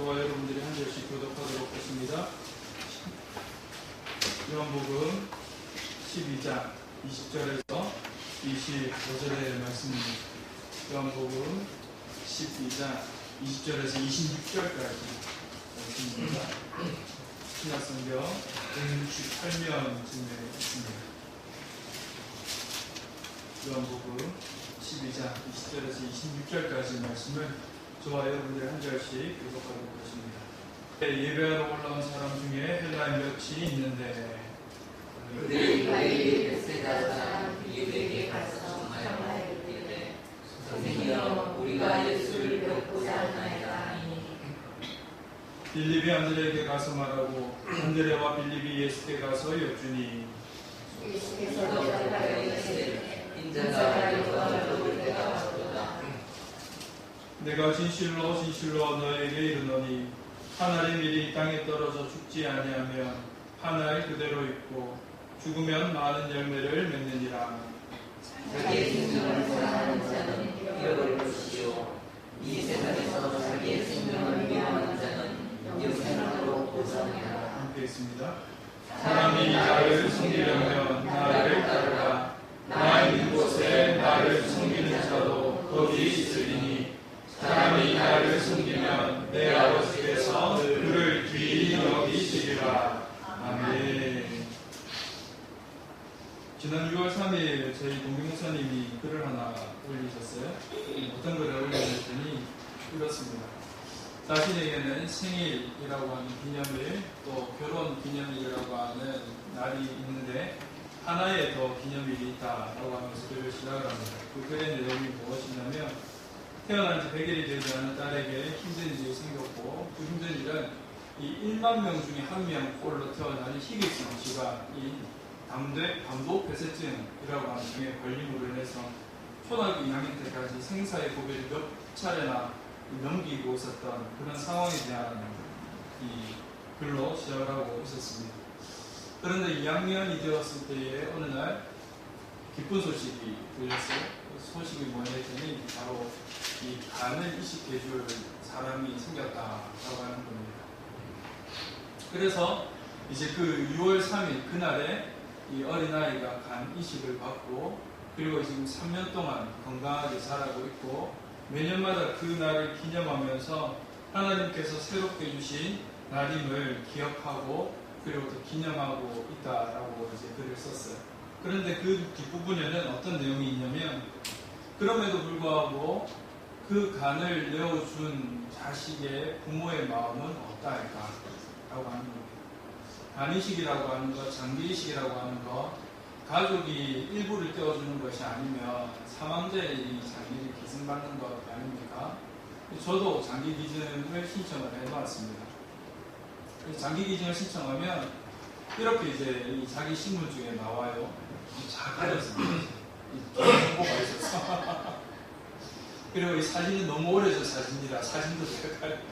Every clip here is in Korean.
저와 여러분들이 한 절씩 교독하도록 하겠습니다. 요한복음 12장 20절에서 25절의 말씀입니다. 요한복음 12장 20절에서 26절까지 말씀입니다. 신약성경 168면쯤에 있습니다. 요한복음 12장 20절에서 26절까지 말씀을 저와 여러분들이 한 절씩 교독하도록 하십니다. 예배하러 올라온 사람 중에 헬라인 몇이 있는데 그들이 갈릴리 베세다 빌립에게 가서 말하였기를 선생이여 우리가 예수를 뵙고자 하나이다 하니 빌립이 안드레에게 가서 말하고 안드레와 빌립이 예수께 가서 여쭈니 예수께서 대답하여 이르시되 인자가 너와 볼 때가 왔도다. 내가 진실로 진실로 너에게 이르노니 한 알이 미리 이 땅에 떨어져 죽지 아니하면 한 알 그대로 있고 죽으면 많은 열매를 맺느니라. 자기의 생명을 사랑하는 자는 잃어버릴 것이요 이 세상에서 자기의 생명을 위하는 자는 영생으로 보존하리라. 함께 있습니다. 사람이 나를 섬기려면 나를 따르라. 나 있는 곳에 나를 섬기는 자도 거기 있으리니 사람이 나를 섬기면 내 아버지께서 그를 귀히 여기시리라. 아멘. 지난 6월 3일 저희 동경 목사님이 글을 하나 올리셨어요. 어떤 글을 올리셨더니 이렇습니다. 자신에게는 생일이라고 하는 기념일, 또 결혼 기념일이라고 하는 날이 있는데 하나의 더 기념일이 있다라고 하면서 글을 시작을 합니다. 그 글의 내용이 무엇이냐면 태어난 지 100일이 되지 않은 딸에게 힘든 일이 생겼고 그 힘든 일은 이 1만 명 중에 한 명꼴로 태어나는 희귀성 질환인 담도 폐쇄증이라고 하는 병에 걸림으로 인해서 초등학교 2학년 때까지 생사의 고비를 몇 차례나 넘기고 있었던 그런 상황에 대한 이 글로 시작을 하고 있었습니다. 그런데 2학년이 되었을 때에 어느 날 기쁜 소식이 들렸어요. 그 소식이 뭐냐 했더니 바로 이 간을 이식해줄 사람이 생겼다라고 하는 겁니다. 그래서 이제 그 6월 3일 그날에 이 어린아이가 간 이식을 받고 그리고 지금 3년 동안 건강하게 자라고 있고 매년마다 그 날을 기념하면서 하나님께서 새롭게 주신 날임을 기억하고 그리고 또 기념하고 있다라고 이제 글을 썼어요. 그런데 그 뒷부분에는 어떤 내용이 있냐면 그럼에도 불구하고 그 간을 내어준 자식의 부모의 마음은 어떠할까? 라고 하는 겁니다. 간이식이라고 하는 것, 장기이식이라고 하는 것, 가족이 일부를 떼어주는 것이 아니면 사망자의 이 장기를 기증받는 것 아닙니까? 저도 장기 기증을 신청을 해봤습니다. 장기 기증을 신청하면 이렇게 이제 이 자기 신분증에 나와요. 잘 가렸습니다. 정보가 있었어. 그리고 이 사진이 너무 오래전 사진이라 사진도 제가 가렸고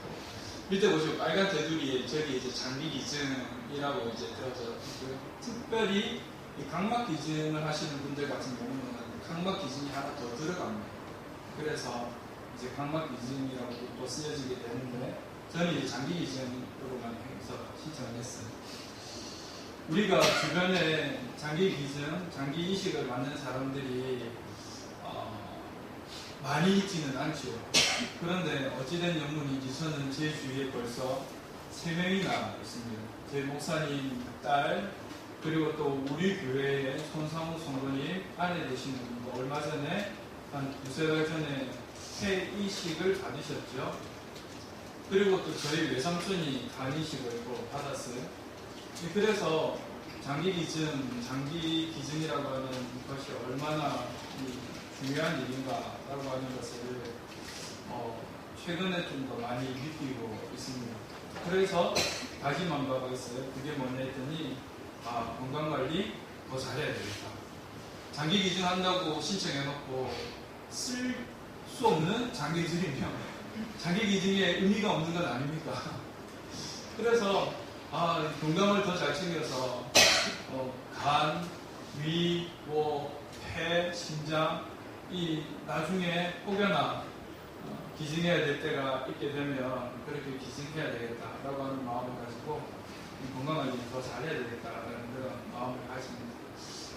밑에 보시면 빨간 테두리에 저기 이제 장기 기증이라고 이제 되어져 있고요. 특별히 이 각막 기증을 하시는 분들 같은 경우는 각막 기증이 하나 더 들어갑니다. 그래서 이제 각막 기증이라고 또 쓰여지게 되는데 저는 이제 장기 기증으로만 해서 신청을 했어요. 우리가 주변에 장기 기증, 장기 이식을 받는 사람들이 많이 있지는 않죠. 그런데 어찌된 영문인지 저는 제 주위에 벌써 3명이나 있습니다. 제 목사님 딸, 그리고 또 우리 교회의 손상우 성도님 아내 되시는 분도 얼마 전에 한 2-3달 전에 폐이식을 받으셨죠. 그리고 또 저희 외삼촌이 간이식을 또 받았어요. 그래서 장기 기증이라고 하는 것이 얼마나 중요한 일인가라고 하는 것을 최근에 좀 더 많이 느끼고 있습니다. 그래서 다짐한 바가 있어요. 그게 뭐냐 했더니 건강관리 더 잘해야 되겠다. 장기 기증한다고 신청해놓고 쓸 수 없는 장기 기증이면 장기 기증에 의미가 없는 건 아닙니까? 그래서 건강을 더 잘 챙겨서 간, 위, 폐, 심장 이 나중에 혹여나 기증해야 될 때가 있게 되면 그렇게 기증해 해야 되겠다라고 하는 마음을 가지고 건강관리 더 잘해야 되겠다라는 그런 마음을 가집니다.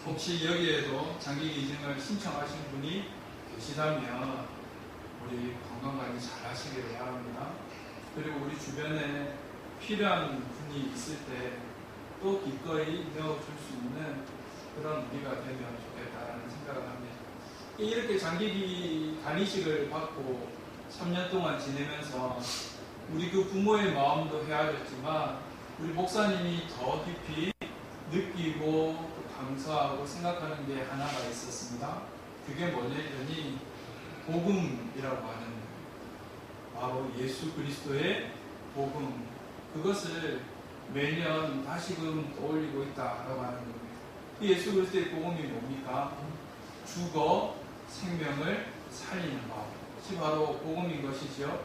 혹시 여기에도 장기 기증을 신청하신 분이 계시다면 우리 건강관리 잘 하시길 바랍니다. 그리고 우리 주변에 필요한 분이 있을 때 또 기꺼이 내어줄 수 있는 그런 우리가 되면 좋겠다라는 생각을 합니다. 이렇게 장기 간이식을 받고 3년 동안 지내면서 우리 그 부모의 마음도 헤아렸지만 우리 목사님이 더 깊이 느끼고 감사하고 생각하는 게 하나가 있었습니다. 그게 뭐냐 했더니 복음이라고 하는 바로 예수 그리스도의 복음, 그것을 매년 다시금 떠올리고 있다라고 하는 겁니다. 그 예수 그리스도의 복음이 뭡니까? 죽어 생명을 살리는 것, 그것이 바로 복음인 것이죠.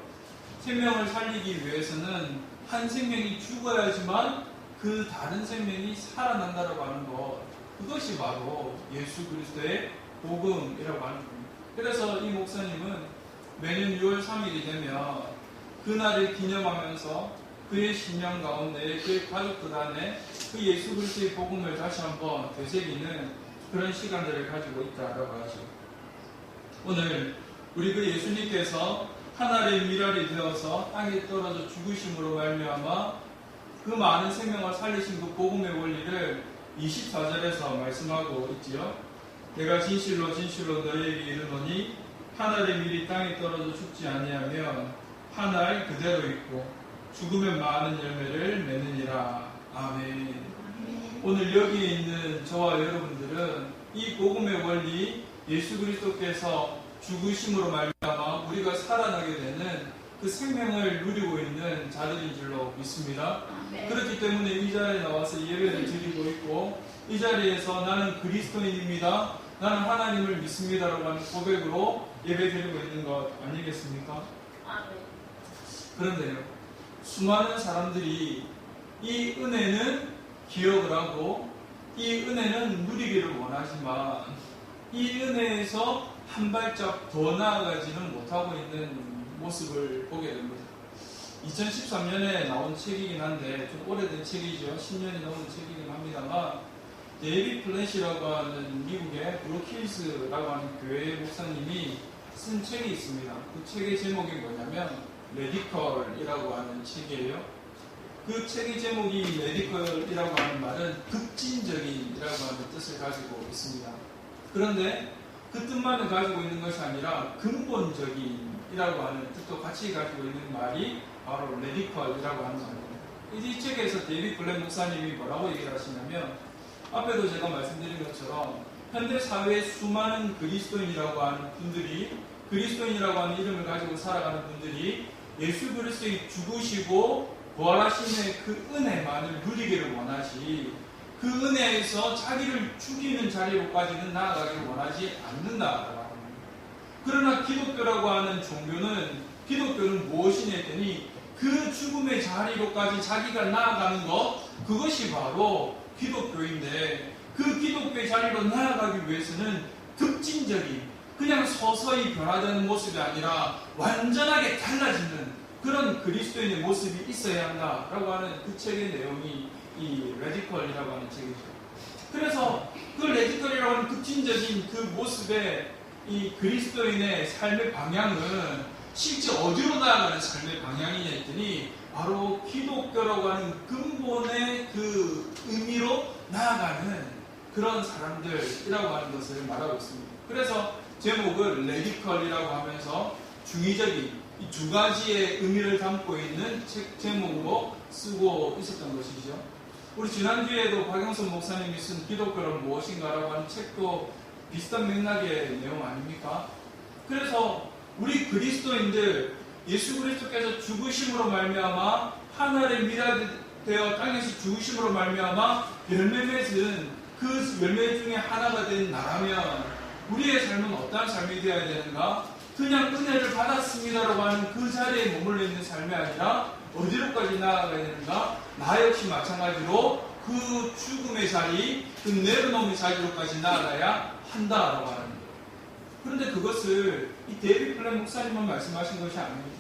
생명을 살리기 위해서는 한 생명이 죽어야지만 그 다른 생명이 살아난다라고 하는 것, 그것이 바로 예수 그리스도의 복음이라고 하는 겁니다. 그래서 이 목사님은 매년 6월 3일이 되면 그날을 기념하면서 그의 신령 가운데 그의 가족들 안에 그 예수 그리스도의 복음을 다시 한번 되새기는 그런 시간들을 가지고 있다라고 하죠. 오늘 우리 그 예수님께서 하늘의 미랄이 되어서 땅에 떨어져 죽으심으로 말미암아 그 많은 생명을 살리신 그 복음의 원리를 24절에서 말씀하고 있지요. 내가 진실로 진실로 너희에게 이르노니 하늘의 밀이 땅에 떨어져 죽지 아니하면 하늘 그대로 있고 죽으면 많은 열매를 맺느니라. 아멘. 오늘 여기에 있는 저와 여러분들은 이 복음의 원리, 예수 그리스도께서 죽으심으로 말미암아 우리가 살아나게 되는 그 생명을 누리고 있는 자들인 줄로 믿습니다. 그렇기 때문에 이 자리에 나와서 예배를 드리고 있고 이 자리에서 나는 그리스도인입니다, 나는 하나님을 믿습니다라고 하는 고백으로 예배 드리고 있는 것 아니겠습니까? 그런데요, 수많은 사람들이 이 은혜는 기억을 하고 이 은혜는 누리기를 원하지만 이 은혜에서 한 발짝 더 나아가지는 못하고 있는 모습을 보게 됩니다. 2013년에 나온 책이긴 한데 좀 오래된 책이죠. 10년이 넘은 책이긴 합니다만 데이비 플랫이라고 하는 미국의 브루크힐스라고 하는 교회 목사님이 쓴 책이 있습니다. 그 책의 제목이 뭐냐면 레디컬이라고 하는 책이에요. 그 책의 제목이 레디컬이라고 하는 말은 급진적인이라고 하는 뜻을 가지고 있습니다. 그런데 그 뜻만을 가지고 있는 것이 아니라 근본적인이라고 하는 뜻도 같이 가지고 있는 말이 바로 레디컬이라고 하는 말입니다. 이 책에서 데이비 블랙 목사님이 뭐라고 얘기를 하시냐면, 앞에도 제가 말씀드린 것처럼 현대 사회의 수많은 그리스도인이라고 하는 분들이, 그리스도인이라고 하는 이름을 가지고 살아가는 분들이 예수 그리스도의 죽으시고 부활하심의 그 은혜만을 누리기를 원하지 그 은혜에서 자기를 죽이는 자리로까지는 나아가기를 원하지 않는다라고 합니다. 그러나 기독교라고 하는 종교는, 기독교는 무엇이냐 했더니 그 죽음의 자리로까지 자기가 나아가는 것, 그것이 바로 기독교인데, 그 기독교의 자리로 나아가기 위해서는 급진적인, 그냥 서서히 변화되는 모습이 아니라 완전하게 달라지는 그런 그리스도인의 모습이 있어야 한다라고 하는 그 책의 내용이 이 레디컬이라고 하는 책이죠. 그래서 그 레디컬이라고 하는 급진적인 그 모습의 이 그리스도인의 삶의 방향은 실제 어디로 나아가는 삶의 방향이냐 했더니 바로 기독교라고 하는 근본의 그 의미로 나아가는 그런 사람들이라고 하는 것을 말하고 있습니다. 그래서 제목을 레디컬이라고 하면서 중의적인 이 두 가지의 의미를 담고 있는 책 제목으로 쓰고 있었던 것이죠. 우리 지난주에도 박영선 목사님이 쓴 기독교는 무엇인가라고 하는 책도 비슷한 맥락의 내용 아닙니까? 그래서 우리 그리스도인들, 예수 그리스도께서 죽으심으로 말미암아 하늘의 미랄이 되어 땅에서 죽으심으로 말미암아 열매 맺은 그 열매 중에 하나가 된 나라면 우리의 삶은 어떠한 삶이 되어야 되는가? 그냥 은혜를 받았습니다라고 하는 그 자리에 머물러 있는 삶이 아니라 어디로까지 나아가야 되는가? 나 역시 마찬가지로 그 죽음의 자리, 그 내려놓음의 자리로까지 나아가야 한다라고 하는 거예요. 그런데 그것을 이 데이비 플랫 목사님만 말씀하신 것이 아닙니다.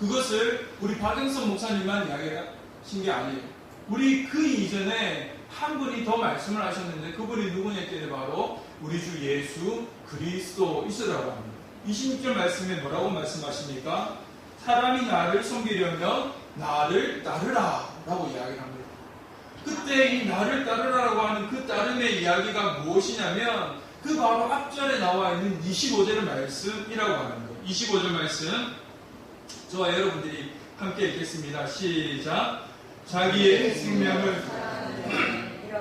그것을 우리 박영선 목사님만 이야기하신 게 아니에요. 우리 그 이전에 한 분이 더 말씀을 하셨는데 그분이 누구냐께 바로 우리 주 예수 그리스도이시라고 합니다. 26절 말씀에 뭐라고 말씀하십니까? 사람이 나를 섬기려면 나를 따르라 라고 이야기를 합니다. 그때 이 나를 따르라라고 하는 그 따름의 이야기가 무엇이냐면 그 바로 앞절에 나와 있는 25절 말씀이라고 하는 거예요. 25절 말씀 저와 여러분들이 함께 읽겠습니다. 시작. 자기의 생명을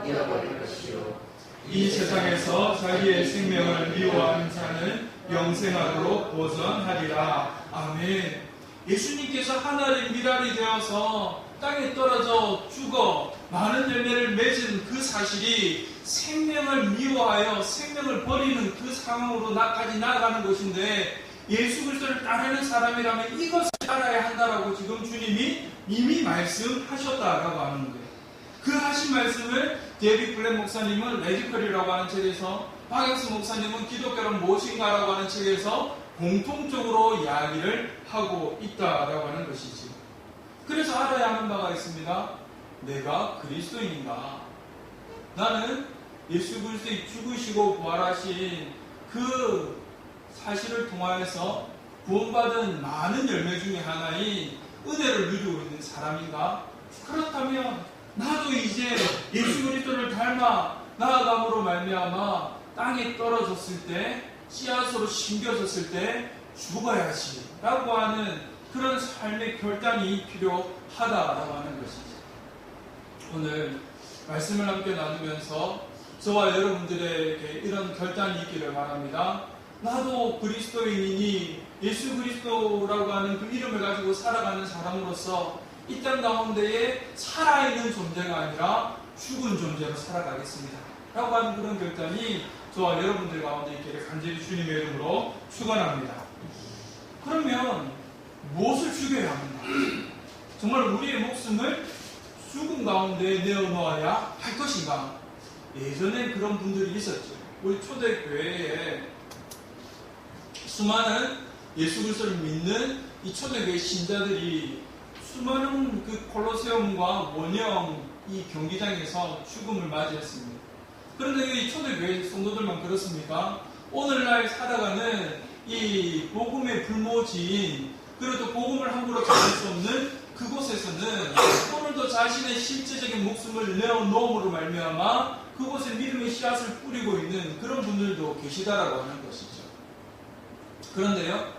잃어버릴 것이요 이 세상에서 자기의 생명을 미워하는 자는 영생하도록 보전하리라. 아멘. 예수님께서 하나의 미랄이 되어서 땅에 떨어져 죽어 많은 열매를 맺은 그 사실이 생명을 미워하여 생명을 버리는 그 상황으로 나까지 나아가는 것인데 예수 그리스도를 따르는 사람이라면 이것을 알아야 한다라고 지금 주님이 이미 말씀하셨다라고 하는 거예요. 그 하신 말씀을 데이빗 블랙 목사님은 레디컬이라고 하는 책에서, 박영수 목사님은 기독교란 무엇인가라고 하는 책에서 공통적으로 이야기를 하고 있다라고 하는 것이지. 그래서 알아야 하는 바가 있습니다. 내가 그리스도인인가? 나는 예수 그리스도의 죽으시고 부활하신 그 사실을 통하여서 구원받은 많은 열매 중에 하나인 은혜를 누리고 있는 사람인가? 그렇다면 나도 이제 예수 그리스도를 닮아 나아감으로 말미암아 땅에 떨어졌을 때, 씨앗으로 심겨졌을 때 죽어야지 라고 하는 그런 삶의 결단이 필요하다라고 하는 것이죠. 오늘 말씀을 함께 나누면서 저와 여러분들에게 이런 결단이 있기를 바랍니다. 나도 그리스도인이니 예수 그리스도라고 하는 그 이름을 가지고 살아가는 사람으로서 이 땅 가운데에 살아있는 존재가 아니라 죽은 존재로 살아가겠습니다 라고 하는 그런 결단이 저와 여러분들 가운데 있기를 간절히 주님의 이름으로 축원합니다. 그러면 무엇을 죽여야 하는가? 정말 우리의 목숨을 죽음 가운데 내어놓아야 할 것인가? 예전에 그런 분들이 있었죠. 우리 초대교회에 수많은 예수 그리스도를 믿는 이 초대교회 신자들이 수많은 그 콜로세움과 원형 이 경기장에서 죽음을 맞이했습니다. 그런데 이 초대교회 성도들만 그렇습니까? 오늘날 살아가는 이 복음의 불모지인, 그리고 또 복음을 함부로 전할 수 없는 그곳에서는 오늘도 자신의 실제적인 목숨을 내어놓음으로 말미암아 그곳에 믿음의 씨앗을 뿌리고 있는 그런 분들도 계시다라고 하는 것이죠. 그런데요,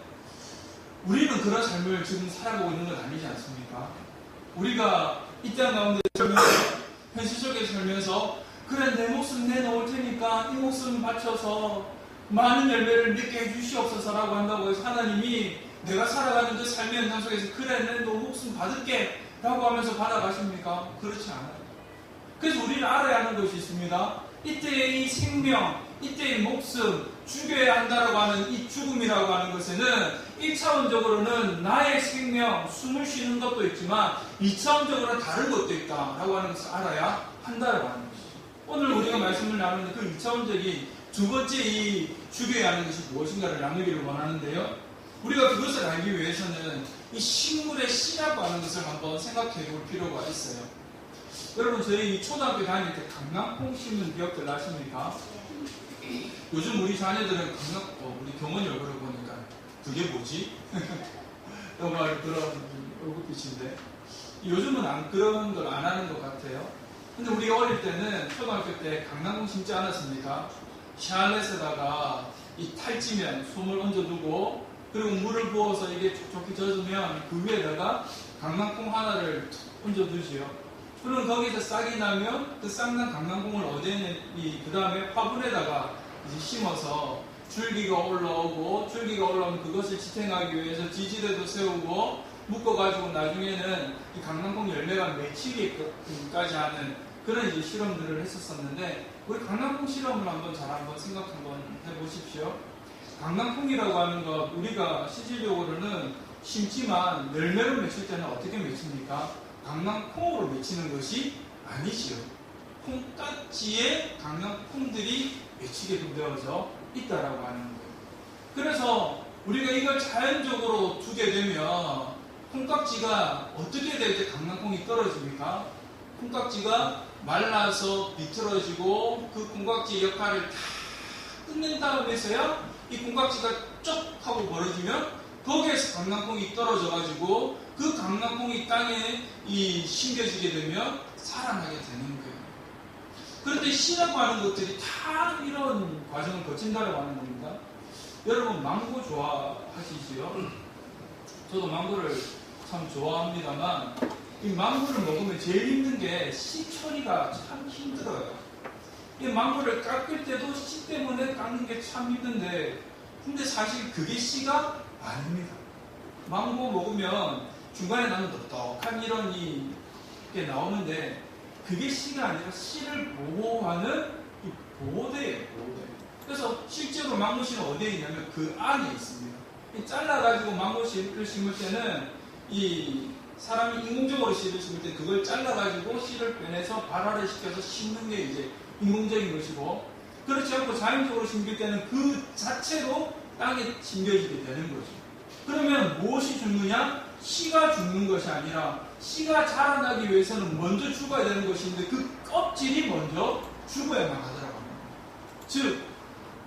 우리는 그런 삶을 지금 살아가고 있는 건 아니지 않습니까? 우리가 이 땅 가운데 살면서, 현실 속에 살면서 그래 내 목숨 내놓을 테니까 이 목숨 바쳐서 많은 열매를 맺게 해주시옵소서라고 한다고 해서 하나님이 내가 살아가는 그 삶의 현장 속에서 그래 내 너 목숨 받을게 라고 하면서 받아가십니까? 그렇지 않아요. 그래서 우리는 알아야 하는 것이 있습니다. 이때의 이 생명, 이때의 목숨, 죽여야 한다라고 하는 이 죽음이라고 하는 것에는 1차원적으로는 나의 생명, 숨을 쉬는 것도 있지만 2차원적으로는 다른 것도 있다라고 하는 것을 알아야 한다라고 하는 것이죠. 오늘 우리가 말씀을 나누는 그 2차원적인 두 번째 이 죽여야 하는 것이 무엇인가를 나누기를 원하는데요. 우리가 그것을 알기 위해서는 이 식물의 씨라고 하는 것을 한번 생각해 볼 필요가 있어요. 여러분, 저희 초등학교 다닐 때 강낭콩 심은 기억들 나십니까? 요즘 우리 자녀들은 우리 경원이 얼굴을 보니까 그게 뭐지? 정말 그런 얼굴빛인데 요즘은 그런 걸 안 하는 것 같아요. 근데 우리가 어릴 때는 초등학교 때 강낭콩 심지 않았습니까? 샤넬에다가 이 탈지면 솜을 얹어두고 그리고 물을 부어서 이게 촉촉히 젖으면 그 위에다가 강낭콩 하나를 얹어두지요. 그럼 거기서 싹이 나면 그 싹난 강낭콩을 그 다음에 화분에다가 이제 심어서 줄기가 올라오고, 줄기가 올라오면 그것을 지탱하기 위해서 지지대도 세우고 묶어가지고 나중에는 이 강낭콩 열매가 맺히기까지 하는 그런 이제 실험들을 했었었는데, 우리 강낭콩 실험을 한번 생각 한번 해보십시오. 강낭콩이라고 하는 것, 우리가 실질적으로는 심지만 열매로 맺힐 때는 어떻게 맺힙니까? 강낭콩으로 맺히는 것이 아니지요. 콩깍지에 강낭콩들이 맺히게 되어져 있다라고 하는 거예요. 그래서 우리가 이걸 자연적으로 두게 되면 콩깍지가 어떻게 될 때 강낭콩이 떨어집니까? 콩깍지가 말라서 비틀어지고 그 콩깍지 역할을 다 끝낸 다음에서야 이 콩깍지가 쪽 하고 벌어지면 거기에서 강낭콩이 떨어져가지고 그 강낭콩이 땅에 심겨지게 되면 살아나게 되는 거예요. 그런데 씨라고 하는 것들이 다 이런 과정을 거친다고 하는 겁니다. 여러분 망고 좋아하시지요? 저도 망고를 참 좋아합니다만 이 망고를 먹으면 제일 힘든 게 씨 처리가 참 힘들어요. 이 망고를 깎을 때도 씨 때문에 깎는 게 참 힘든데 근데 사실 그게 씨가 아닙니다. 망고 먹으면 중간에 나는 똑똑한 이런 게 나오는데 그게 씨가 아니라 씨를 보호하는 이 보호대예요. 보호대. 그래서 실제로 망고씨는 어디에 있냐면 그 안에 있습니다. 잘라가지고 망고씨를 심을 때는 이 사람이 인공적으로 씨를 심을 때 그걸 잘라가지고 씨를 빼내서 발화를 시켜서 심는 게 이제 인공적인 것이고 그렇지 않고 자연적으로 심길 때는 그 자체로 땅에 심겨지게 되는 거죠. 그러면 무엇이 죽느냐? 씨가 죽는 것이 아니라 씨가 자라나기 위해서는 먼저 죽어야 되는 것인데 그 껍질이 먼저 죽어야만 하더라고요. 즉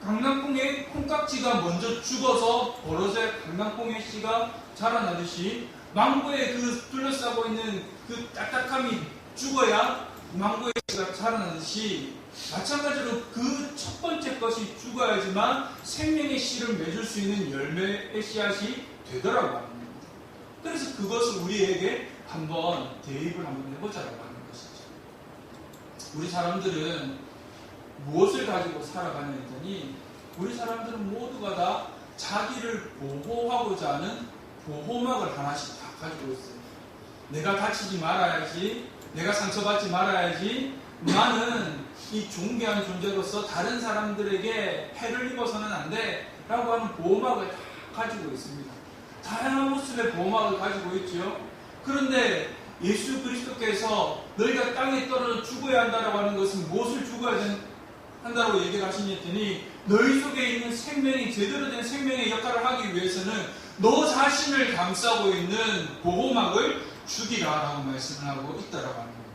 강낭콩의 콩깍지가 먼저 죽어서 벌어져야 강낭콩의 씨가 자라나듯이 망고에 그 둘러싸고 있는 그 딱딱함이 죽어야 망고의 씨가 자라나듯이 마찬가지로 그 첫 번째 것이 죽어야지만 생명의 씨를 맺을 수 있는 열매의 씨앗이 되더라고 합니다. 그래서 그것을 우리에게 한번 대입을 한번 해보자라고 하는 것이죠. 우리 사람들은 무엇을 가지고 살아가냐 했더니 우리 사람들은 모두가 다 자기를 보호하고자 하는 보호막을 하나씩 다 가지고 있어요. 내가 다치지 말아야지, 내가 상처받지 말아야지, 나는 이 존귀한 존재로서 다른 사람들에게 해를 입어서는 안 돼 라고 하는 보호막을 다 가지고 있습니다. 다양한 모습의 보호막을 가지고 있죠. 그런데 예수 그리스도께서 너희가 땅에 떨어져 죽어야 한다고 하는 것은 무엇을 죽어야 한다고 얘기를 하시니 너희 속에 있는 생명이 제대로 된 생명의 역할을 하기 위해서는 너 자신을 감싸고 있는 보호막을 죽이라 라고 말씀을 하고 있다라고 하는 겁니다.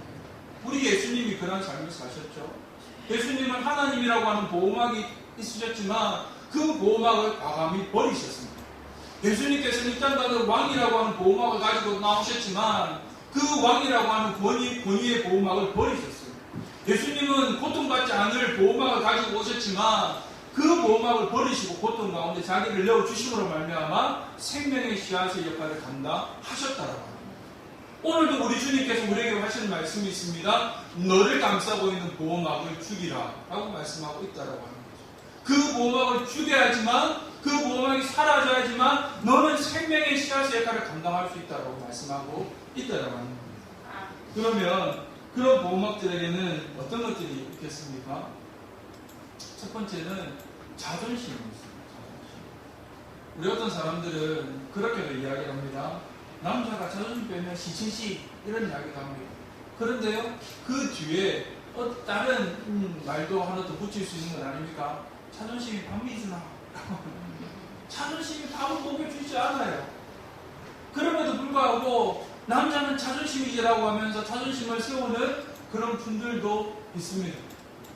우리 예수님이 그런 삶을 사셨죠. 예수님은 하나님이라고 하는 보호막이 있으셨지만 그 보호막을 과감히 버리셨습니다. 예수님께서는 이 땅 가운데 왕이라고 하는 보호막을 가지고 나오셨지만 그 왕이라고 하는 권위의 보호막을 버리셨어요. 예수님은 고통받지 않을 보호막을 가지고 오셨지만 그 보호막을 버리시고 고통 가운데 자기를 내어주심으로 말미암아 생명의 씨앗의 역할을 감당하셨다라고 합니다. 오늘도 우리 주님께서 우리에게 하시는 말씀이 있습니다. 너를 감싸고 있는 보호막을 죽이라 라고 말씀하고 있다라고 하는 거죠. 그 보호막을 죽여야지만 그 보호막이 사라져야지만 너는 생명의 씨앗의 역할을 감당할 수 있다라고 말씀하고 있다라고 하는 겁니다. 그러면 그런 보호막들에게는 어떤 것들이 있겠습니까? 첫 번째는 자존심이 있습니다. 자존심. 우리 어떤 사람들은 그렇게도 이야기를 합니다. 남자가 자존심 빼면 시친시 이런 이야기도 합니다. 그런데요, 그 뒤에 다른 말도 하나 더 붙일 수 있는 건 아닙니까? 자존심이 밥미주나 자존심이 밥을 먹여주지 않아요. 그럼에도 불구하고 남자는 자존심이지라고 하면서 자존심을 세우는 그런 분들도 있습니다.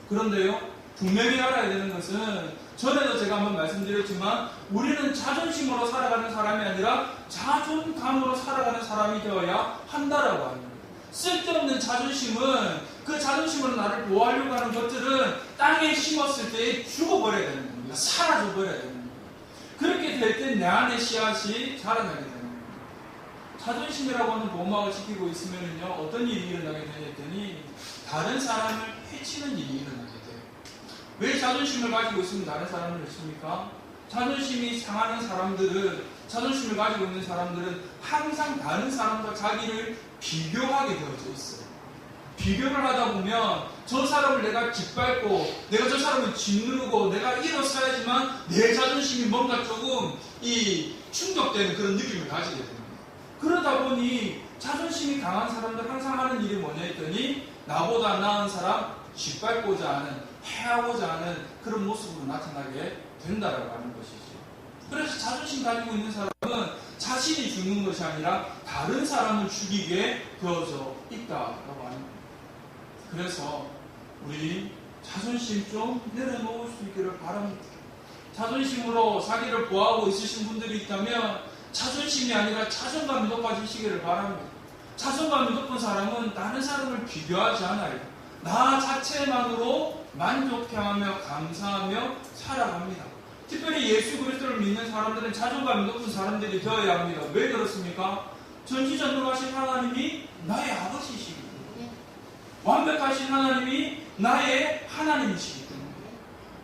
그런데요, 분명히 알아야 되는 것은 전에도 제가 한번 말씀드렸지만 우리는 자존심으로 살아가는 사람이 아니라 자존감으로 살아가는 사람이 되어야 한다라고 합니다. 쓸데없는 자존심은 그 자존심으로 나를 보호하려고 하는 것들은 땅에 심었을 때 죽어버려야 되는 겁니다. 사라져버려야 되는 겁니다. 그렇게 될 때 내 안의 씨앗이 자라나게 되는 겁니다. 자존심이라고 하는 보호막을 지키고 있으면요 어떤 일이 일어나게 되냐더니 다른 사람을 해치는 일이 일어나게 돼요. 왜 자존심을 가지고 있으면 다른 사람을 해칩니까? 자존심이 상하는 사람들은, 자존심을 가지고 있는 사람들은 항상 다른 사람과 자기를 비교하게 되어져 있어요. 비교를 하다 보면 저 사람을 내가 짓밟고 내가 저 사람을 짓누르고 내가 일어서야지만 내 자존심이 뭔가 조금 충격되는 그런 느낌을 가지게 됩니다. 그러다 보니 자존심이 강한 사람들 항상 하는 일이 뭐냐 했더니 나보다 나은 사람 짓밟고자 하는, 해하고자 하는 그런 모습으로 나타나게 된다라고 하는 것이죠. 그래서 자존심 가지고 있는 사람은 자신이 죽는 것이 아니라 다른 사람을 죽이게 되어져 있다라고 하는 거예요. 그래서 우리 자존심 좀 내려놓을 수 있기를 바랍니다. 자존심으로 자기를 보호하고 있으신 분들이 있다면 자존심이 아니라 자존감이 높아지시기를 바랍니다. 자존감이 높은 사람은 다른 사람을 비교하지 않아요. 나 자체만으로 만족해하며 감사하며 살아갑니다. 특별히 예수 그리스도를 믿는 사람들은 자존감이 높은 사람들이 되어야 합니다. 왜 그렇습니까? 전지전능하신 하나님이 나의 아버지이시기 때문에, 완벽하신 하나님이 나의 하나님이시기 때문에,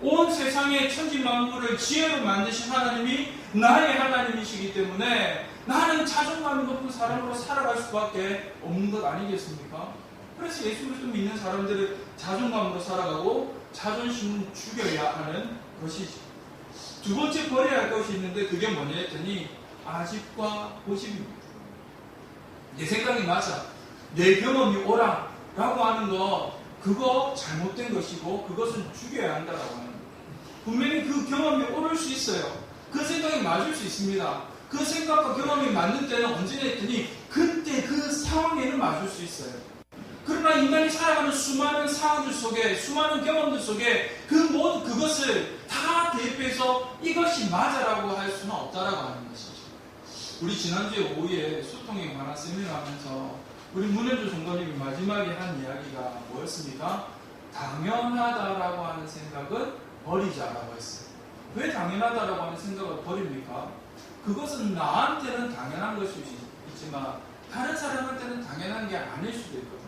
온 세상의 천지만물을 지혜로 만드신 하나님이 나의 하나님이시기 때문에 나는 자존감이 높은 사람으로 살아갈 수밖에 없는 것 아니겠습니까? 그래서 예수 그리스도 믿는 사람들은 자존감으로 살아가고 자존심은 죽여야 하는 것이죠. 두 번째 버려야 할 것이 있는데 그게 뭐냐 했더니 아집과 고집입니다. 내 생각이 맞아, 내 경험이 옳아 라고 하는 거, 그거 잘못된 것이고 그것은 죽여야 한다라고 하는 거예요. 분명히 그 경험이 옳을 수 있어요. 그 생각이 맞을 수 있습니다. 그 생각과 경험이 맞는 때는 언제나 했더니 그때 그 상황에는 맞을 수 있어요. 그러나 인간이 살아가는 수많은 상황들 속에, 수많은 경험들 속에 그 모든 그것을 다 대입해서 이것이 맞아라고 할 수는 없다라고 하는 것이죠. 우리 지난주에 오후에 소통에 관한 세미나 하면서 우리 문현주 총장님이 마지막에 한 이야기가 뭐였습니까? 당연하다라고 하는 생각은 버리자라고 했어요. 왜 당연하다라고 하는 생각을 버립니까? 그것은 나한테는 당연한 것일 수 있지만 다른 사람한테는 당연한 게 아닐 수도 있거든요.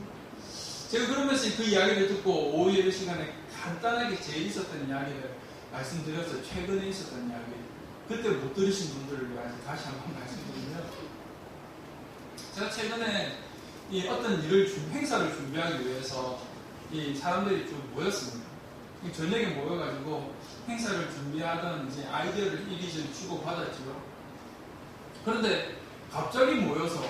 제가 그러면서 그 이야기를 듣고 오후 예배 시간에 간단하게 제 있었던 이야기를 말씀드렸어요. 최근에 있었던 이야기. 그때 못 들으신 분들을 위해서 다시 한번 말씀드리면, 제가 최근에 이 어떤 행사를 준비하기 위해서 이 사람들이 좀 모였습니다. 저녁에 모여가지고 행사를 준비하던 이제 아이디어를 이리저리 주고받았죠. 그런데 갑자기 모여서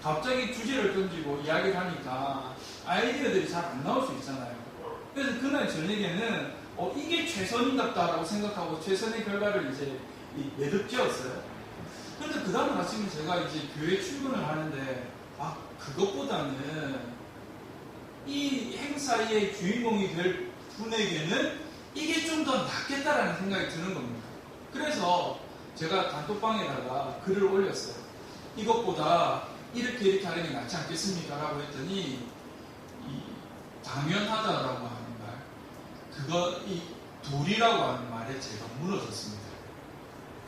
갑자기 주제를 던지고 이야기를 하니까 아이디어들이 잘 안 나올 수 있잖아요. 그래서 그날 저녁에는 이게 최선이답다라고 생각하고 최선의 결과를 이제 매듭지었어요. 그런데 그 다음 아침에 제가 이제 교회 출근을 하는데, 그것보다는 이 행사의 주인공이 될 분에게는 이게 좀 더 낫겠다라는 생각이 드는 겁니다. 그래서 제가 단톡방에다가 글을 올렸어요. 이것보다 이렇게 하는 게 낫지 않겠습니까? 라고 했더니 당연하다라고 하는 말, 이 도리라고 하는 말에 제가 무너졌습니다.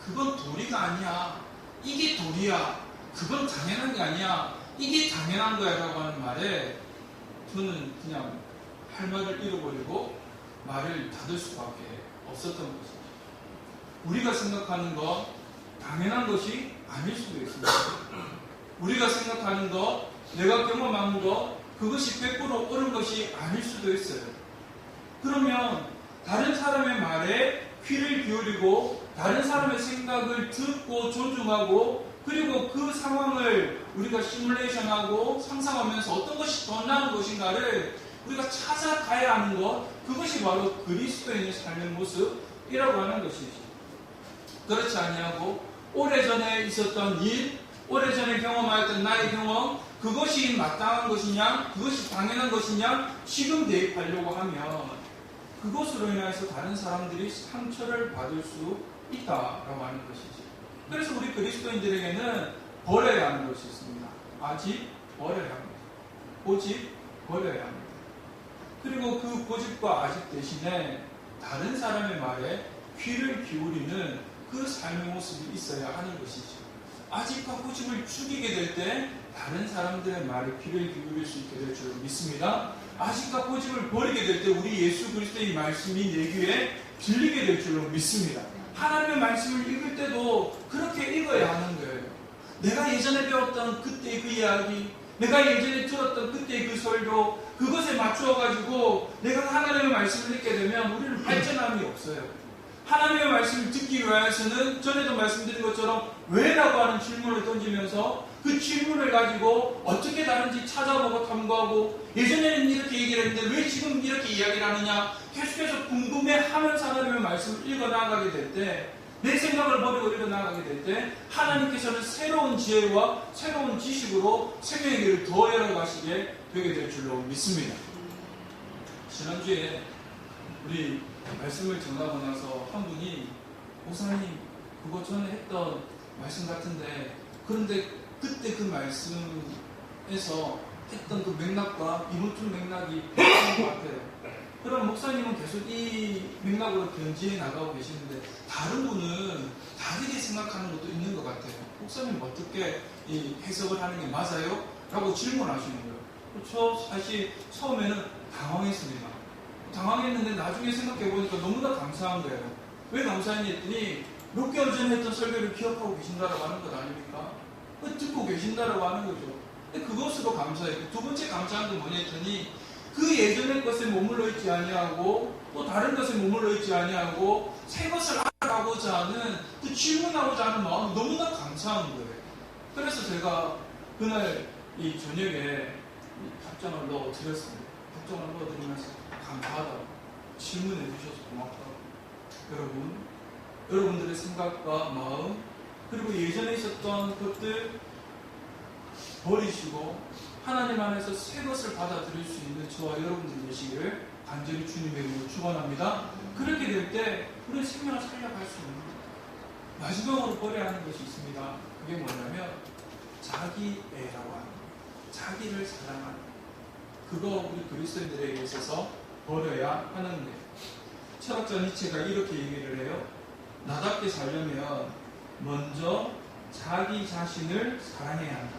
그건 도리가 아니야. 이게 도리야. 그건 당연한 게 아니야. 이게 당연한 거야 라고 하는 말에 저는 그냥 할 말을 잃어버리고 말을 닫을 수밖에 없었던 것이죠. 우리가 생각하는 것 당연한 것이 아닐 수도 있습니다. 우리가 생각하는 것, 내가 경험하는 것, 그것이 100% 옳은 것이 아닐 수도 있어요. 그러면 다른 사람의 말에 귀를 기울이고 다른 사람의 생각을 듣고 존중하고, 그리고 그 상황을 우리가 시뮬레이션하고 상상하면서 어떤 것이 더 나은 것인가를 우리가 찾아가야 하는 것, 그것이 바로 그리스도인의 삶의 모습이라고 하는 것이죠. 그렇지 아니하고 오래전에 있었던 일, 오래전에 경험하였던 나의 경험, 그것이 마땅한 것이냐, 그것이 당연한 것이냐 지금 대입하려고 하면 그것으로 인해서 다른 사람들이 상처를 받을 수 있다라고 하는 것이죠. 그래서 우리 그리스도인들에게는 버려야 하는 것이 있습니다. 아집 버려야 합니다. 고집 버려야 합니다. 그리고 그 고집과 아집 대신에 다른 사람의 말에 귀를 기울이는 그 삶의 모습이 있어야 하는 것이죠. 아집과 고집을 죽이게 될 때 다른 사람들의 말에 귀를 기울일 수 있게 될 줄 믿습니다. 아집과 고집을 버리게 될 때 우리 예수 그리스도의 말씀이 내 귀에 들리게 될 줄로 믿습니다. 하나님의 말씀을 읽을 때도 그렇게 읽어야 하는 거예요. 내가 예전에 배웠던 그때의 그 이야기, 내가 예전에 들었던 그때의 그 설교, 그것에 맞추어가지고 내가 하나님의 말씀을 읽게 되면 우리는 발전함이 없어요. 하나님의 말씀을 듣기 위해서는 전에도 말씀드린 것처럼 왜라고 하는 질문을 던지면서 그 질문을 가지고 어떻게 다른지 찾아보고 탐구하고, 예전에는 이렇게 얘기를 했는데 왜 지금 이렇게 이야기를 하느냐 계속해서 궁금해하면서 하나님의 말씀을 읽어나가게 될 때 내 생각을 버리고 일어나가게 될 때 하나님께서는 새로운 지혜와 새로운 지식으로 생명의 길을 더 열어가시게 되게 될 줄로 믿습니다. 지난주에 우리 말씀을 전하고 나서 한 분이 목사님 그거 전에 했던 말씀 같은데 그런데 그때 그 말씀에서 했던 그 맥락과 이번 주 맥락이 비슷한 것 같아요. 그럼 목사님은 계속 이 맥락으로 변지해 나가고 계시는데 다른 분은 다르게 생각하는 것도 있는 것 같아요. 목사님 어떻게 이 해석을 하는 게 맞아요? 라고 질문하시는 거예요. 그렇죠. 사실 처음에는 당황했습니다. 당황했는데 나중에 생각해 보니까 너무나 감사한 거예요. 왜 감사했니 했더니 몇 개월 전에 했던 설교를 기억하고 계신다라고 하는 것 아닙니까? 듣고 계신다라고 하는 거죠. 근데 그것으로 감사했고 두 번째 감사한 건 뭐냐 했더니 그 예전의 것에 머물러 있지 아니하고 또 다른 것에 머물러 있지 아니하고 새 것을 알아가고자 하는 그 질문하고자 하는 마음이 너무나 감사한 거예요. 그래서 제가 그날 이 저녁에 답장을 넣어드렸습니다. 답장을 넣어드리면서 감사하다고 질문해 주셔서 고맙다고 여러분들의 생각과 마음 그리고 예전에 있었던 것들 버리시고 하나님 안에서 새 것을 받아들일 수 있는 저와 여러분들이 되시기를 간절히 주님의 이름으로 축원합니다. 그렇게 될 때 우리의 생명을 살려갈 수 있는 마지막으로 버려야 하는 것이 있습니다. 그게 뭐냐면 자기애라고 하는 자기를 사랑하는 그거 우리 그리스도인들에게 있어서 버려야 하는데 철학자 니체가 이렇게 얘기를 해요. 나답게 살려면 먼저 자기 자신을 사랑해야 한다.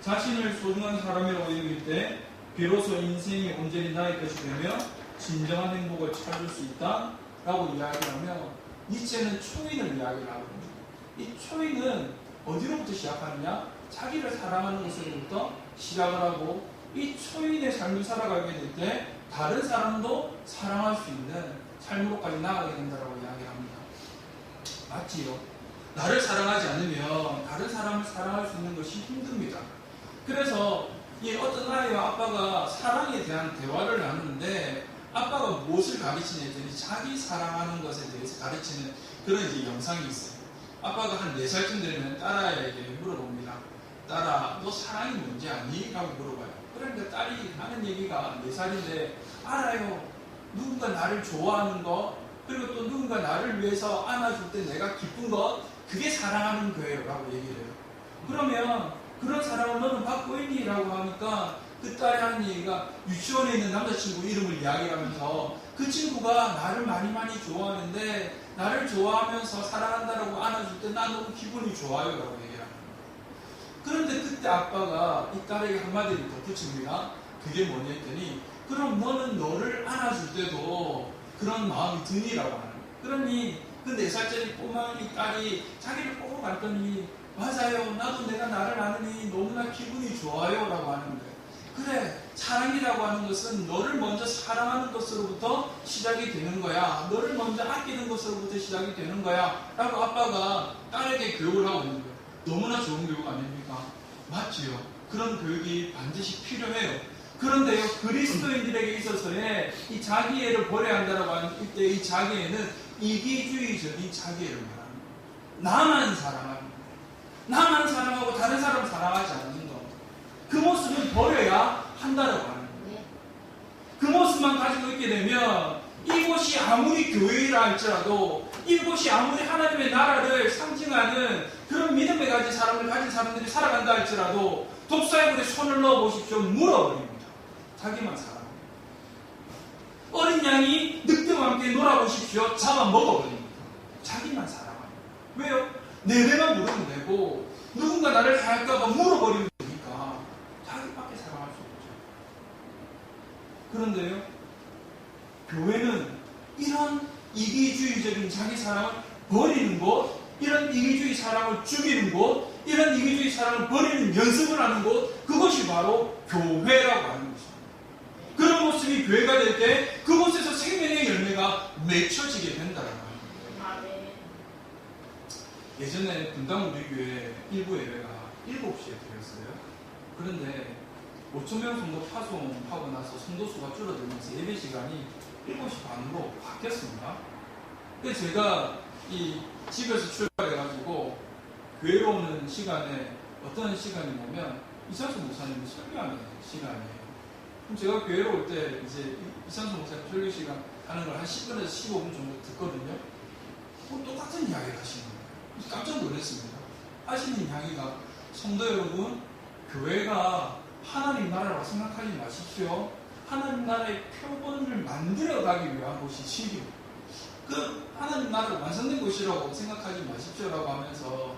자신을 소중한 사람이라고 여길 때 비로소 인생이 온전히 나의 것이 되며 진정한 행복을 찾을 수 있다 라고 이야기하며 니체는 초인을 이야기를 하거든요. 이 초인은 어디로부터 시작하느냐? 자기를 사랑하는 것으로부터 시작을 하고 이 초인의 삶을 살아가게 될 때 다른 사람도 사랑할 수 있는 삶으로까지 나아가게 된다고 이야기를 합니다. 맞지요? 나를 사랑하지 않으면 다른 사람을 사랑할 수 있는 것이 힘듭니다. 그래서 이 어떤 아이와 아빠가 사랑에 대한 대화를 나누는데 아빠가 무엇을 가르치냐 했더니 자기 사랑하는 것에 대해서 가르치는 그런 이제 영상이 있어요. 아빠가 한 4살쯤 되면 딸아이에게 물어봅니다. 딸아, 너 사랑이 뭔지 아니? 라고 물어봐요. 그러니까 딸이 하는 얘기가 4살인데 알아요. 누군가 나를 좋아하는 것 그리고 또 누군가 나를 위해서 안아줄 때 내가 기쁜 것 그게 사랑하는 거예요 라고 얘기를 해요. 그러면 그런 사랑을 너는 받고 있니? 라고 하니까 그 딸이 하는 얘기가 유치원에 있는 남자친구 이름을 이야기하면서 그 친구가 나를 많이 좋아하는데 나를 좋아하면서 사랑한다라고 안아줄 때 난 너무 기분이 좋아요 라고 얘기를 합니다. 그런데 그때 아빠가 이 딸에게 한마디를 덧붙입니다. 그게 뭐냐 했더니 그럼 너는 너를 안아줄 때도 그런 마음이 드니? 라고 하는 거예요. 그러니 그 4살짜리 꼬마이 딸이 자기를 꼭 봤더니 맞아요. 나도 내가 나를 아느니 너무나 기분이 좋아요 라고 하는데 그래 사랑이라고 하는 것은 너를 먼저 사랑하는 것으로부터 시작이 되는 거야. 너를 먼저 아끼는 것으로부터 시작이 되는 거야 라고 아빠가 딸에게 교육을 하고 있는 거예요. 너무나 좋은 교육 아닙니까? 맞지요? 그런 교육이 반드시 필요해요. 그런데요 그리스도인들에게 있어서의 이 자기애를 버려야 한다고 하는 이때 이 자기애는 이기주의적인 자기애를 말합니다. 나만 사랑하는 것. 나만 사랑하고 다른 사람 사랑하지 않는 것. 그 모습은 버려야 한다고 하는 거예요. 그 모습만 가지고 있게 되면 이곳이 아무리 교회라 할지라도 이곳이 아무리 하나님의 나라를 상징하는 그런 믿음에 가진 사람들이 살아간다 할지라도 독사의 손을 넣어 보십시오. 물어버립니다. 자기만 사랑합니다. 어린 양이 늑대와 함께 놀아보십시오. 잡아 먹어버립니다. 자기만 사랑합니다. 왜요? 내내만 물으면 되고 누군가 나를 해할까봐 물어버리면 되니까 자기밖에 사랑할 수 없죠. 그런데요 교회는 이런 이기주의적인 자기 사랑을 버리는 곳, 이런 이기주의 사랑을 죽이는 곳, 이런 이기주의 사랑을 버리는 연습을 하는 곳, 그것이 바로 교회라고 하는 것입니다. 그런 모습이 교회가 될 때 그곳에서 생명의 열매가 맺혀지게 된다는 거예요. 예전에 분당 우리 교회 일부 예배가 7시에 드렸어요. 그런데 5,000명 정도 파송하고 나서 성도수가 줄어들면서 예배 시간이 7시 반으로 바뀌었습니다. 근데 제가 이 집에서 출발해가지고 교회로 오는 시간에 어떤 시간이냐면 이상수 목사님이 설교하는 시간이에요. 그럼 제가 교회로 올 때 이제 이상수 목사님 설교 시간 하는 걸 한 10분에서 15분 정도 듣거든요. 똑같은 이야기를 하시는 거예요. 깜짝 놀랐습니다. 하시는 이야기가 성도 여러분, 교회가 하나님 나라라고 생각하지 마십시오. 하나님 나라의 표본을 만들어가기 위한 곳이지 그 하나님 나라가 완성된 곳이라고 생각하지 마십시오라고 하면서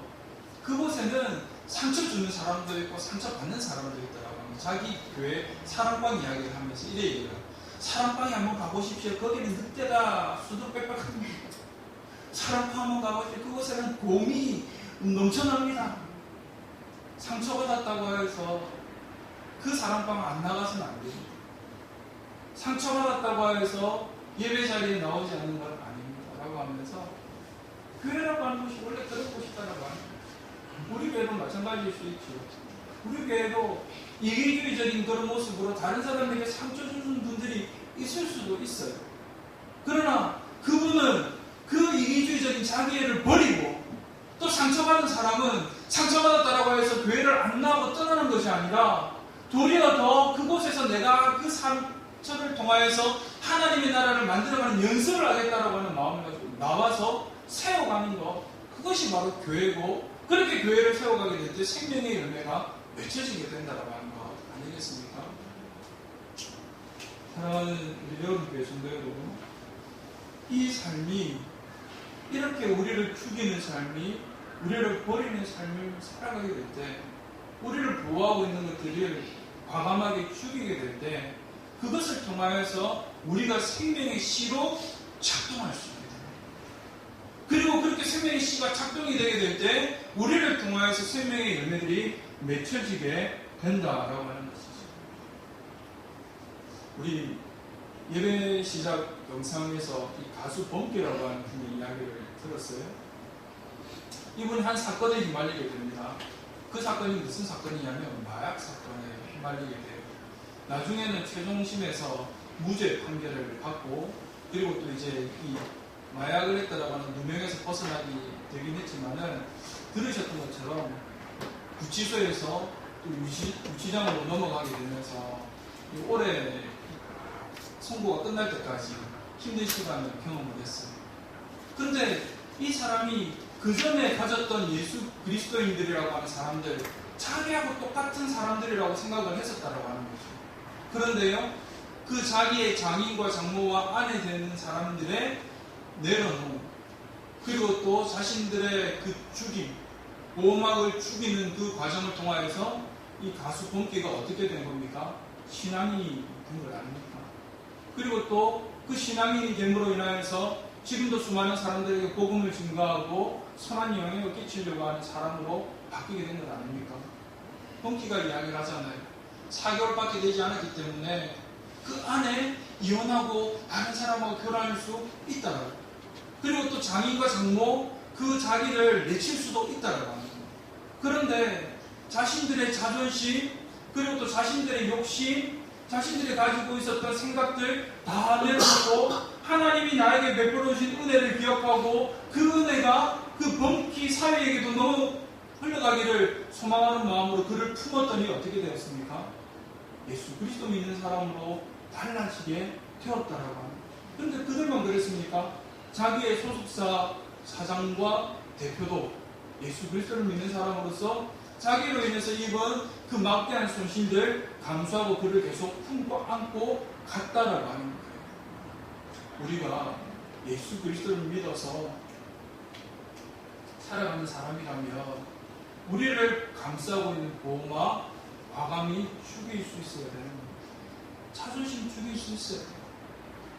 그곳에는 상처 주는 사람도 있고 상처 받는 사람도 있더라고요. 자기 교회 사랑방 이야기를 하면서 이래 얘기해요. 사랑방에 한번 가보십시오. 거기는 늑대가 수두룩빽빽합니다. 사랑방 한번 가보십시오. 그곳에는 곰이 넘쳐납니다. 상처받았다고 해서 그 사랑방 안 나가서는 안 됩니다. 상처받았다고 해서 예배 자리에 나오지 않는 건 아닙니다. 라고 하면서 교회라고 하는 곳이 원래 그런 곳이다라고 합니다. 우리 교회도 마찬가지일 수 있죠. 우리 교회도 이기주의적인 그런 모습으로 다른 사람에게 상처 주는 분들이 있을 수도 있어요. 그러나 그분은 그 이기주의적인 자기애를 버리고 또 상처받은 사람은 상처받았다라고 해서 교회를 안 나오고 떠나는 것이 아니라 도리어 더 그곳에서 내가 그 상처를 통하여서 하나님의 나라를 만들어가는 연습을 하겠다라고 하는 마음을 가지고 나와서 세워가는 것, 그것이 바로 교회고, 그렇게 교회를 세워가게 될 때 생명의 열매가 맺혀지게 된다라고 하는 것 아니겠습니까? 사랑하는 우리 여러분께 성도 여러분, 이 삶이 이렇게 우리를 죽이는 삶이, 우리를 버리는 삶을 살아가게 될 때, 우리를 보호하고 있는 것들을 과감하게 죽이게 될 때, 그것을 통하여서 우리가 생명의 씨로 작동할 수 있게 됩니다. 그리고 그렇게 생명의 씨가 작동이 되게 될 때 우리를 통하여서 생명의 열매들이 맺혀지게 된다라고 하는 것이죠. 우리 예배 시작 영상에서 이 가수 범기라고 하는 분의 이야기를 들었어요. 이분이 한 사건에 휘말리게 됩니다. 그 사건이 무슨 사건이냐면 마약 사건에 휘말리게 돼요. 나중에는 최종심에서 무죄 판결을 받고, 그리고 또 이제 이 마약을 했다라고 하는 누명에서 벗어나기 되긴 했지만은, 들으셨던 것처럼 구치소에서 또 유치장으로 넘어가게 되면서 올해 선고가 끝날 때까지 힘든 시간을 경험을 했어요. 그런데 이 사람이 그 전에 가졌던 예수 그리스도인들이라고 하는 사람들, 자기하고 똑같은 사람들이라고 생각을 했었다라고 하는 거죠. 그런데요, 그 자기의 장인과 장모와 아내 되는 사람들의 내려놓음, 그리고 또 자신들의 그 죽임, 보호막을 죽이는 그 과정을 통하여서 이 가수 범기가 어떻게 된 겁니까? 신앙인이 된 걸 아닙니까? 그리고 또 그 신앙인이 됨으로 인하여서 지금도 수많은 사람들에게 복음을 증거하고 선한 영향을 끼치려고 하는 사람으로 바뀌게 된 것 아닙니까? 범기가 이야기를 하잖아요. 4개월밖에 되지 않았기 때문에 그 안에 이혼하고 다른 사람하고 결혼할 수 있다라고. 그리고 또 장인과 장모, 그 자기를 내칠 수도 있다라고 합니다. 그런데 자신들의 자존심, 그리고 또 자신들의 욕심, 자신들이 가지고 있었던 생각들 다 내려놓고 하나님이 나에게 베풀어 주신 은혜를 기억하고 그 은혜가 그 범기 사회에게도 너무 흘러가기를 소망하는 마음으로 그를 품었더니 어떻게 되었습니까? 예수 그리스도 믿는 사람으로 달라지게 되었다라고 합니다. 그런데 그들만 그랬습니까? 자기의 소속사 사장과 대표도 예수 그리스도를 믿는 사람으로서 자기로 인해서 입은 그 막대한 손실들 감수하고 그를 계속 품고 안고 갔다라고 하는 거예요. 우리가 예수 그리스도를 믿어서 살아가는 사람이라면 우리를 감싸고 있는 보호막 과감히 죽일 수 있어야 되는 겁니다. 자존심 죽일 수 있어야 돼요.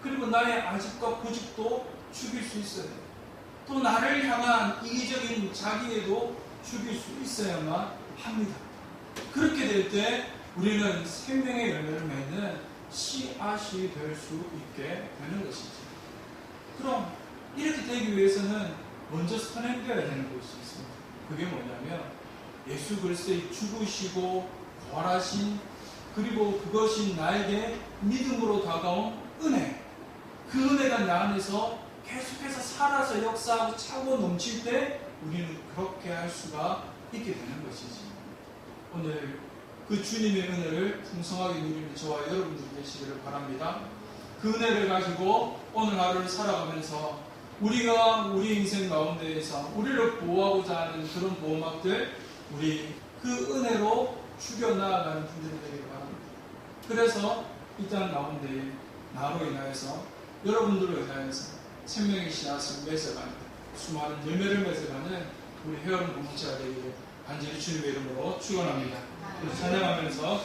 그리고 나의 아집과 고집도 죽일 수 있어야 돼요. 또 나를 향한 이기적인 자기애도 죽일 수 있어야만 합니다. 그렇게 될 때 우리는 생명의 열매를 맺는 씨앗이 될 수 있게 되는 것이죠. 그럼 이렇게 되기 위해서는 먼저 선행되어야 되는 것이 있습니다. 그게 뭐냐면 예수 그리스도의 죽으시고 부활하신, 그리고 그것이 나에게 믿음으로 다가온 은혜, 그 은혜가 내 안에서 계속해서 살아서 역사하고 차고 넘칠 때 우리는 그렇게 할 수가 있게 되는 것이지. 오늘 그 주님의 은혜를 풍성하게 누리는 저와 여러분들이 되시기를 바랍니다. 그 은혜를 가지고 오늘 하루를 살아가면서 우리가 우리 인생 가운데에서 우리를 보호하고자 하는 그런 보호막들, 우리 그 은혜로 죽여나가는 분들이 되기를 바랍니다. 그래서 이 땅 가운데 나로 인하여서, 여러분들로 인하여서 생명의 씨앗을 맺어가는, 수많은 열매를 맺어가는 우리 회원 공동체가 되기를 간절히 주님의 이름으로 축원합니다. 찬양하면서